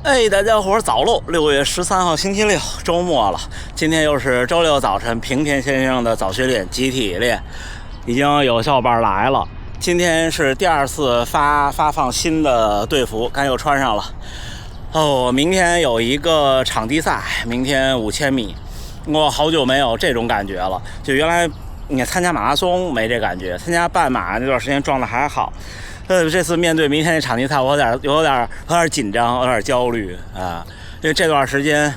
哎，大家伙早喽！6月13号星期六，周末了。今天又是周六早晨，平田先生的早训练集体练，已经有小伙伴来了。今天是第二次发放新的队服，刚又穿上了。哦，明天有一个场地赛，明天5000米，我好久没有这种感觉了。就原来你参加马拉松没这感觉，参加半马那段时间状态还好。这次面对明天的场地赛，我有点紧张，有点焦虑啊，因为这段时间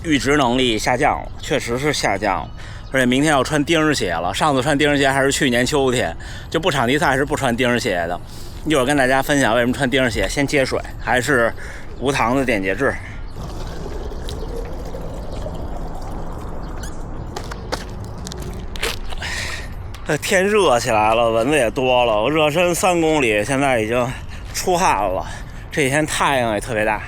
阈值能力下降了，确实是下降了，而且明天要穿钉儿鞋了。上次穿钉儿鞋还是去年秋天，就不场地赛是不穿钉儿鞋的。一会儿跟大家分享为什么穿钉儿鞋。先接水，还是无糖的电解质。天热起来了，蚊子也多了。我热身3公里，现在已经出汗了。这几天太阳也特别大。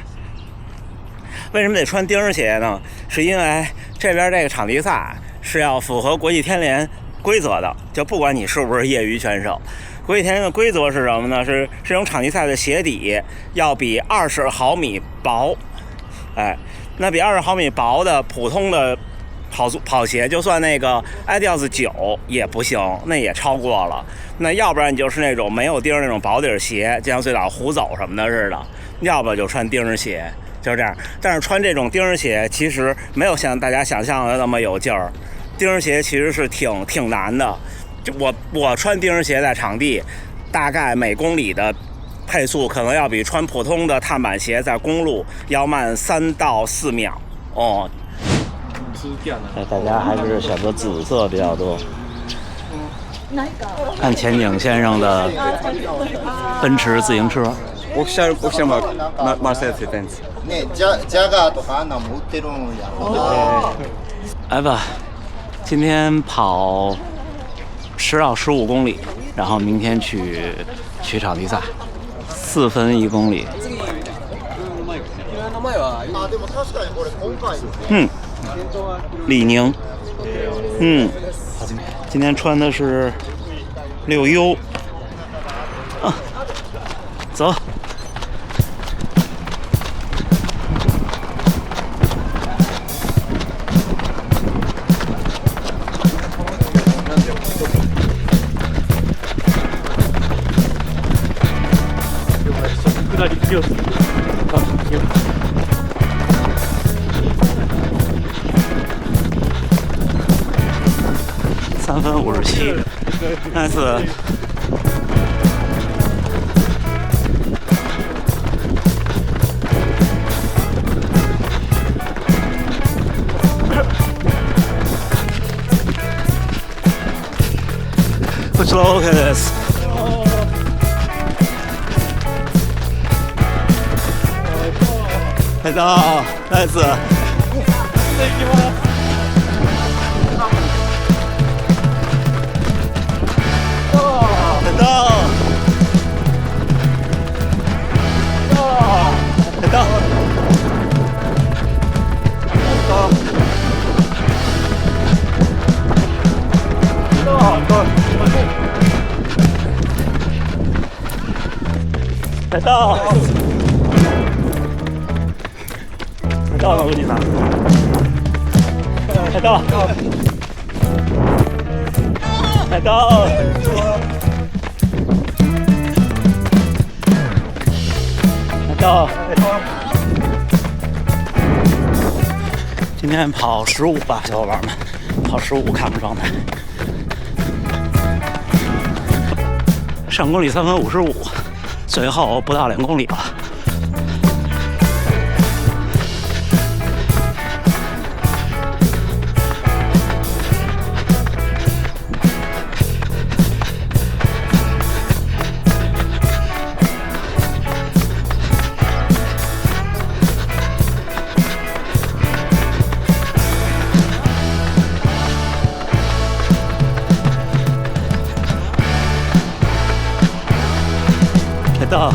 为什么得穿钉儿鞋呢？是因为这边这个场地赛是要符合国际田联规则的，就不管你是不是业余选手。国际田联的规则是什么呢？是这种场地赛的鞋底要比20毫米薄。那比20毫米薄的普通的跑鞋，就算那个Adidas 9也不行，那也超过了。那要不然你就是那种没有钉那种薄底鞋，就像最早胡走什么的似的，要不就穿钉鞋，就是这样。但是穿这种钉鞋其实没有像大家想象的那么有劲儿，钉鞋其实是挺难的。就我穿钉鞋在场地，大概每公里的配速可能要比穿普通的碳板鞋在公路要慢3到4秒哦。大家还是选择紫色比较多。看前景先生的奔驰自行车。僕はマルセデス・ベンツ。ね、ジャガーとかあんなんも売ってるんやろ。来吧，今天跑10到15公里，然后明天去场地赛，4分1公里。李宁，今天穿的是6U，走。3分57，那次Let's look at this.ナイス。到了，我跟你拿。今天跑15吧，小伙伴们，跑15看看状态。上公里3分55，最后不到2公里了。到。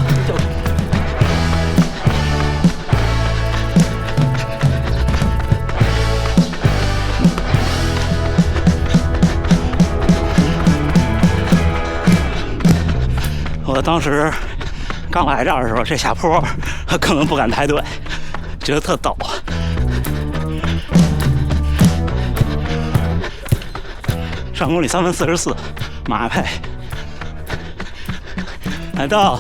我当时刚来这儿的时候，这下坡根本不敢排队，觉得特陡。上公里3分44，马配。来到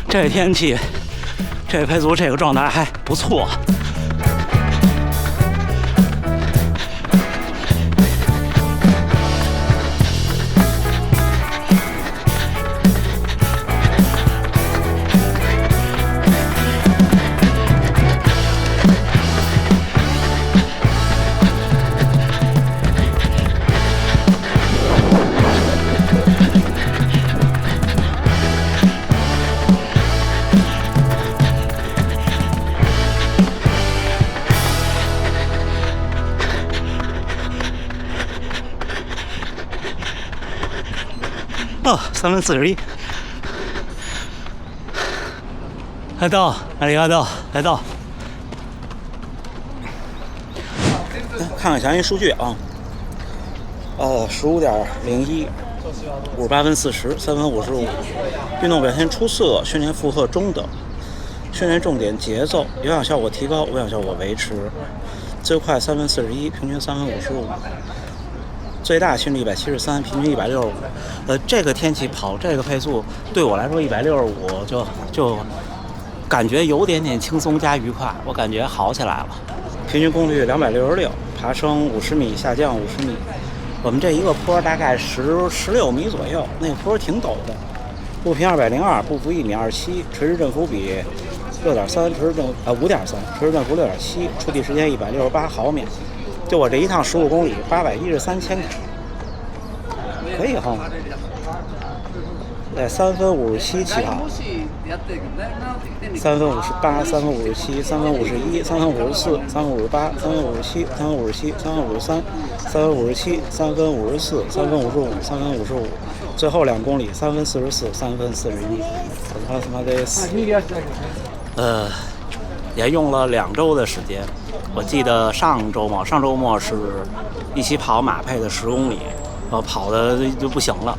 这天气，这配速这个状态还不错。3分41，来到阿里嘎多，来到。看看详细数据啊，15.01，58分40，3分55，运动表现出色，训练负荷中等，训练重点节奏，有氧效果提高，无氧效果维持，最快3分41，平均3分55。最大心率173，平均165。这个天气跑这个配速，对我来说165就感觉有点轻松加愉快，我感觉好起来了。平均功率266，爬升50米，下降50米。我们这一个坡大概16米左右，那个坡挺陡的。步频202，步幅1.27米，垂直振幅比6.3，垂直振5.3，垂直振幅6.7，触地时间168毫秒。就我这一趟15公里，813千卡，可以哈。在3分57起跑，3分58，3分57，3分51，3分54，3分58，3分57，3分57，3分53，3分57，3分54，3分55，3分55，最后2公里3分44，3分41。也用了2周的时间。我记得上周末是一起跑马配的10公里，跑的就不行了，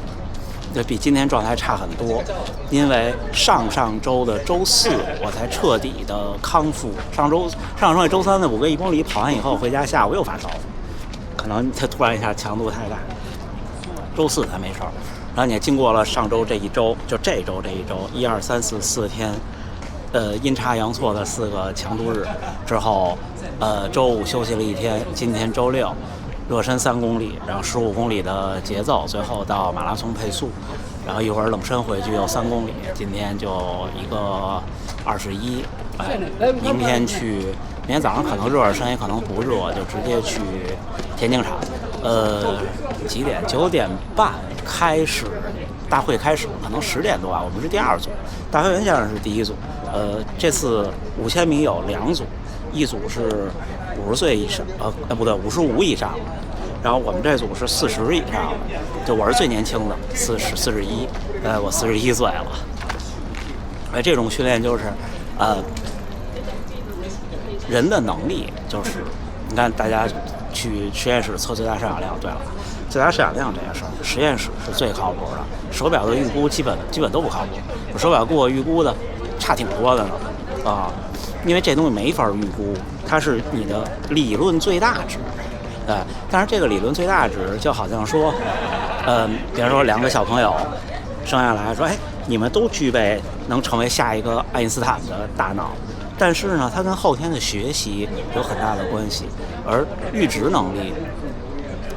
这比今天状态差很多。因为上周的周4我才彻底的康复，上周周3的5个1公里跑完以后回家，下午又发烧，可能它突然一下强度太大，周4才没事儿。然后你经过了上周这一周，就这周1、2、3、4天。阴差阳错的4个强度日之后，周5休息了1天，今天周6，热身3公里，然后15公里的节奏，最后到马拉松配速，然后一会儿冷身回去又3公里，今天就一个21，明天早上可能热身，也可能不热，就直接去田径场。几点？9点半开始，大会开始，可能10点多啊。我们是第2组，大会员先生是第1组。这次5000米有2组，一组是50岁以上，不对，55以上，然后我们这组是40以上的，就我是最年轻的41，我41岁了。这种训练就是，人的能力就是，你看大家去实验室测最大摄氧量，对了，最大摄氧量这件事儿，实验室是最靠谱的，手表的预估基本都不靠谱，我手表给我预估的差挺多的呢，因为这东西没法预估，它是你的理论最大值，但是这个理论最大值就好像说，比如说2个小朋友生下来说，你们都具备能成为下一个爱因斯坦的大脑，但是呢，它跟后天的学习有很大的关系，而阈值能力。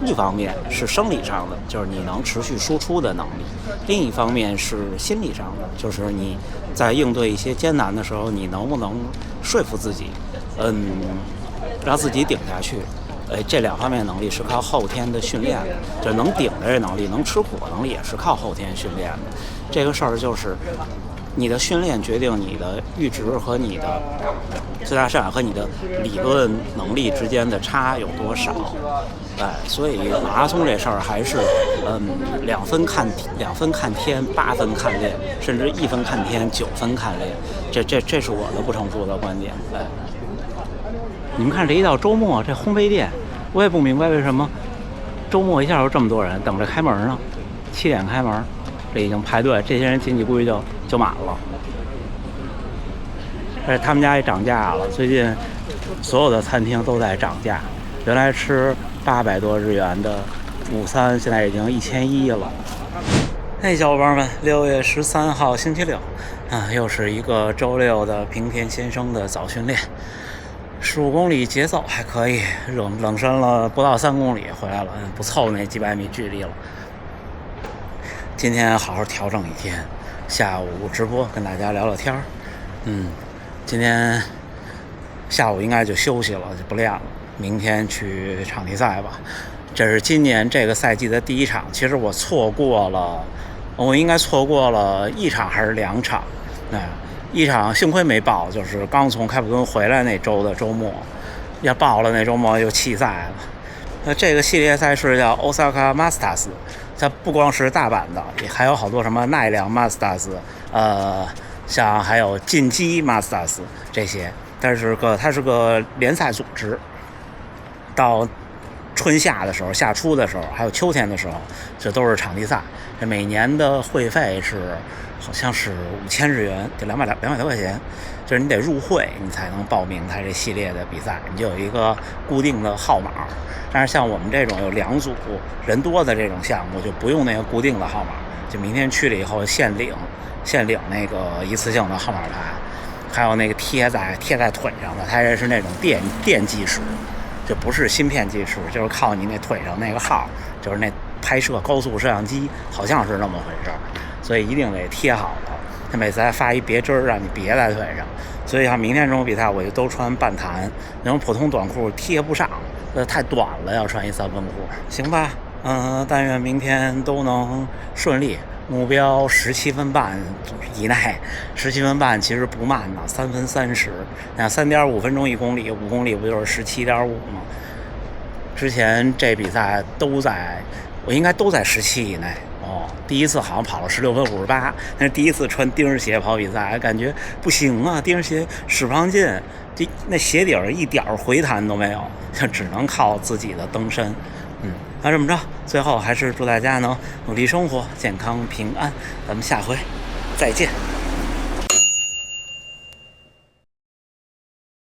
一方面是生理上的，就是你能持续输出的能力；另一方面是心理上的，就是你在应对一些艰难的时候，你能不能说服自己，让自己顶下去。这2方面能力是靠后天的训练的，就是能顶的这能力，能吃苦的能力也是靠后天训练的。这个事儿就是你的训练决定你的阈值和你的最大摄氧和你的理论能力之间的差有多少。所以马拉松这事儿还是2分看天，8分看练，甚至1分看天，9分看练。这是我的不成熟的观点。你们看这一到周末，这烘焙店，我也不明白为什么周末一下有这么多人等着开门呢？7点开门，这已经排队，这些人进去估计就满了。而且他们家也涨价了，最近所有的餐厅都在涨价。原来吃800多日元的午餐，现在已经1100了。嘿，小伙伴们，6月13号星期六，又是一个周六的平田先生的早训练，15公里节奏还可以，冷身了不到3公里回来了，不凑那几百米距离了。今天好好调整一天，下午直播跟大家聊聊天儿。今天下午应该就休息了，就不练了。明天去场地赛吧，这是今年这个赛季的第一场。其实我应该错过了1场还是2场。一场幸亏没报，就是刚从开普敦回来那周的周末，要报了那周末又弃赛了。这个系列赛事叫 Osaka Masters， 它不光是大阪的，也还有好多什么奈良 Masters， 像还有进击 Masters 这些。它是个联赛组织，到春夏的时候、夏初的时候，还有秋天的时候，这都是场地赛。这每年的会费好像是5000日元，就200多块钱，就是你得入会，你才能报名它这系列的比赛，你就有一个固定的号码。但是像我们这种有2组人多的这种项目，就不用那个固定的号码，就明天去了以后现领那个一次性的号码牌。还有那个贴在腿上的，它也是那种电计时，就不是芯片计时，就是靠你那腿上那个号，就是那拍摄高速摄像机，好像是那么回事儿，所以一定得贴好了。他每次还发一别针让你别在腿上，所以像明天这种比赛我就都穿半弹，那种普通短裤贴不上，太短了，要穿一3分裤，行吧？但愿明天都能顺利。目标17分半以内，17分半其实不慢呢，3分30，那3.5分钟1公里，5公里不就是17.5吗？之前这比赛我应该都在17以内第一次好像跑了16分58，那是第一次穿钉鞋跑比赛，感觉不行啊，钉鞋使不上劲，那鞋底儿一点回弹都没有，就只能靠自己的蹬身。那这么着，最后还是祝大家能努力生活，健康平安，咱们下回再见。